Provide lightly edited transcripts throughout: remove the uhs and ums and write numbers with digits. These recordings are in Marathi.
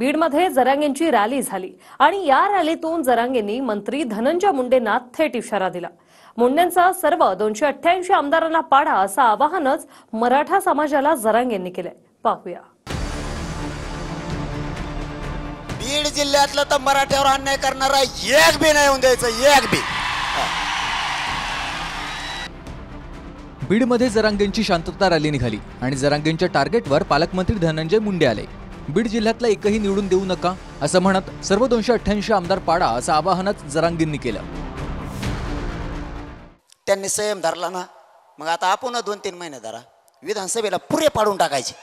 बीडमध्ये जरांगेंची रॅली झाली आणि या रॅलीतून जरांगेंनी मंत्री धनंजय मुंडेंना थेट इशारा दिला। मुंडेंचा सर्व 288 आमदारांना पाडा असं आवाहनच मराठा समाजाला जरांगेंनी केलंय। पाहूया। बीड जिल्ह्यातलं तर मराठ्यावर अन्याय करणारा एक बी नाही होऊन द्यायचं, एक बी। बीडमध्ये जरांगेंची शांतता रॅली निघाली आणि जरांगेंच्या टार्गेटवर पालकमंत्री धनंजय मुंडे आले। बीड जिल्ह्यातला एकही निवडून देऊ नका असं म्हणत सर्व 288 आमदार पाडा असं आवाहनच जरांगेंनी केलं। त्यांनी संयम धरला ना, मग आता आपण 2-3 महिने धरा, विधानसभेला पुरे पाडून टाकायचे,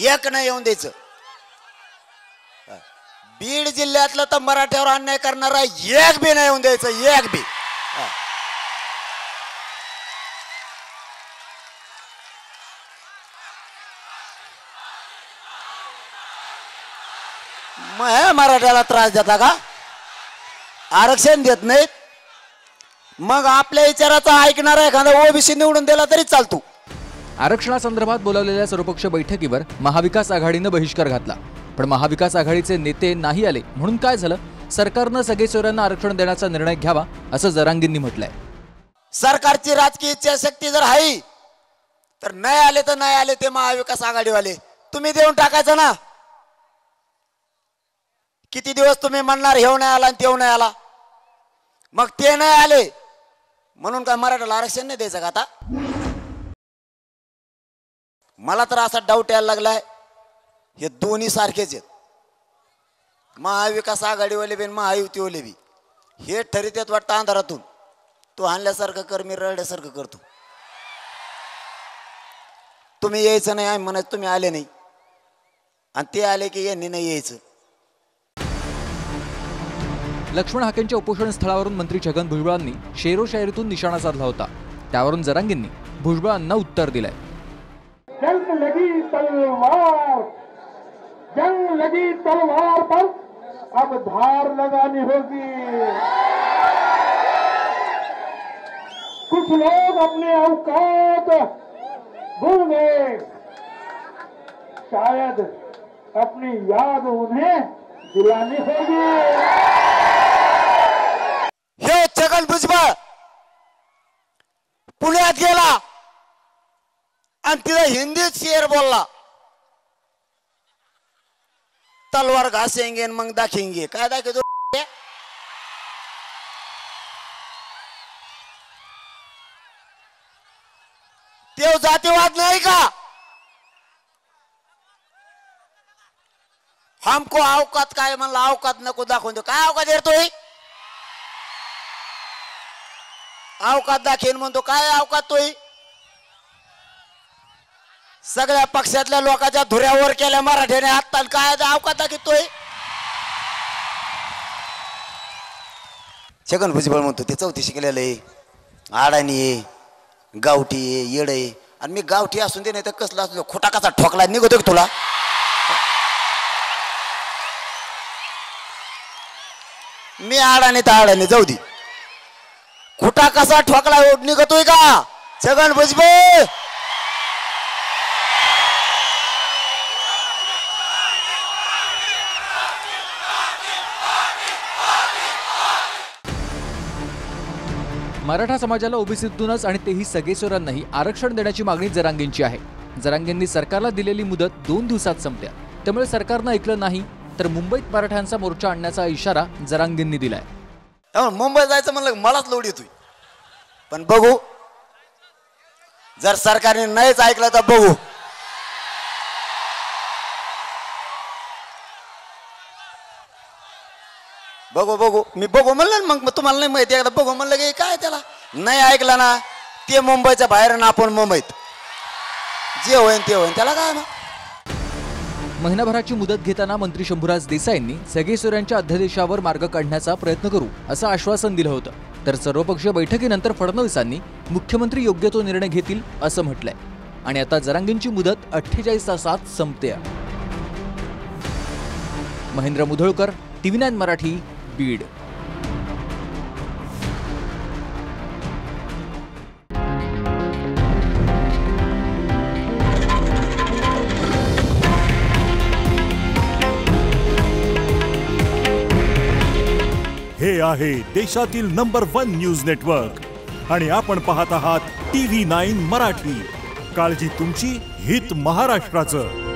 एक नाही येऊन द्यायचं। बीड जिल्ह्यातलं तर मराठ्यावर अन्याय करणारा एक बी नाही येऊन द्यायचं, एक बी। मराठ्याला त्रास देता का? आरक्षण देत नाहीत, मग आपल्या विचाराचा ऐकणारा एखादा ओबीसी निवडून दिला तरी चालतो। आरक्षणासंदर्भात बोलावलेल्या सर्वपक्ष बैठकीवर महाविकास आघाडीने बहिष्कार घातला, पण महाविकास आघाडीचे नेते नाही आले म्हणून काय झालं? सरकारनं सगळे सोयऱ्यांना आरक्षण देण्याचा निर्णय घ्यावा असं जरांगेंनी म्हटलंय। सरकारची राजकीय इच्छाशक्ती जर आहे तर नाही आले तर नाही आले, ते महाविकास आघाडीवाले तुम्ही देऊन टाकायचं ना। किती दिवस तुम्ही म्हणणार हेव नाही आला आणि तेव नाही आला, मग ते नाही आले म्हणून काय मराठ्याला आरक्षण नाही द्यायचं का? आता मला तर असा डाऊट यायला लागलाय, हे दोन्ही सारखेच आहेत, महाविकास आघाडीवाले बी महायुतीवाले बी। हे ठरवतात वाटतं अंधारातून, तू आणल्यासारखं कर, मी रडल्यासारखं करतो। तुम्ही यायचं नाही आम्ही म्हणायचं, तुम्ही आले नाही, आणि ते आले की यांनी नाही यायचं। लक्ष्मण हाकेंच्या उपोषण स्थळावरून मंत्री छगन भुजबळांनी शेरो शायरीतून निशाणा साधला होता, त्यावरून जरांगेंनी भुजबळांना उत्तर दिलंय। जंग लगी तलवार पर अब धार लगानी होगी। कुछ लोग अपने औकात भूल गए, शायद अपनी याद उन्हें दिलानी होगी। हे छगन भुजबळ पुण्यात गेला आणि तिला हिंदीत शेर बोलला, तलवार घासेंगे मग दाखेंगे। काय दाखवतो? ते जातीवाद नाही का? हमको औकात काय म्हणला, औकात नको दाखवून दे। काय औकात येतोय? औकात दाखवेन म्हणतो, काय औकात तोय? सगळ्या पक्षातल्या लोकांच्या धुऱ्यावर केल्या मराठ्याने हात, काय अवकात दाखवतोय? छगन भुजबळ म्हणतो ते 4थी शिकलेलं आहे, अडाणी आहे, गावठी आहे, येड आहे। आणि मी गावठी असून दे नाही तर कसला असतो, खोटा कसा ठोकला निघतोय की तुला? मी अडाणी तर अडाणी, जाऊ दे, खोटा कसा ठोकला निघतोय का छगन भुजबळ? मराठा समाजाला ओबीसीतूनच आणि तेही सगळे सोयऱ्यांनाही आरक्षण देण्याची मागणी जरांगेंची आहे। जरांगेंनी सरकारला दिलेली मुदत 2 दिवसात संपल्या, त्यामुळे सरकारनं ऐकलं नाही तर मुंबईत मराठ्यांचा मोर्चा आणण्याचा इशारा जरांगेंनी दिलाय। मुंबईत जायचं म्हणलं मलाच लोड येतोय, पण बघू, जर सरकारने नाहीच ऐकलं तर बघू। बघू मी बघू म्हणलं, मग तुम्हाला नाही माहिती, एकदा बघू म्हणलं की काय त्याला नाही ऐकलं ना, ते मुंबईच्या बाहेर ना आपण मुंबईत, जे होईन ते होईन, त्याला काय ना। महिनाभराची मुदत घेताना मंत्री शंभूराज देसाईंनी सगळे सोयऱ्यांच्या अध्यादेशावर मार्ग काढण्याचा प्रयत्न करू असं आश्वासन दिलं होतं, तर सर्वपक्षीय बैठकीनंतर फडणवीसांनी मुख्यमंत्री योग्य तो निर्णय घेतील असं म्हटलंय। आणि आता जरांगेंची मुदत 48 तासात संपते। महेंद्र मुधोळकर, TV9 मराठी, बीड। हे आहे देशातील नंबर 1 न्यूज नेटवर्क आणि आपण पाहत आहात TV9 मराठी. काळजी तुमची, हित महाराष्ट्राचं.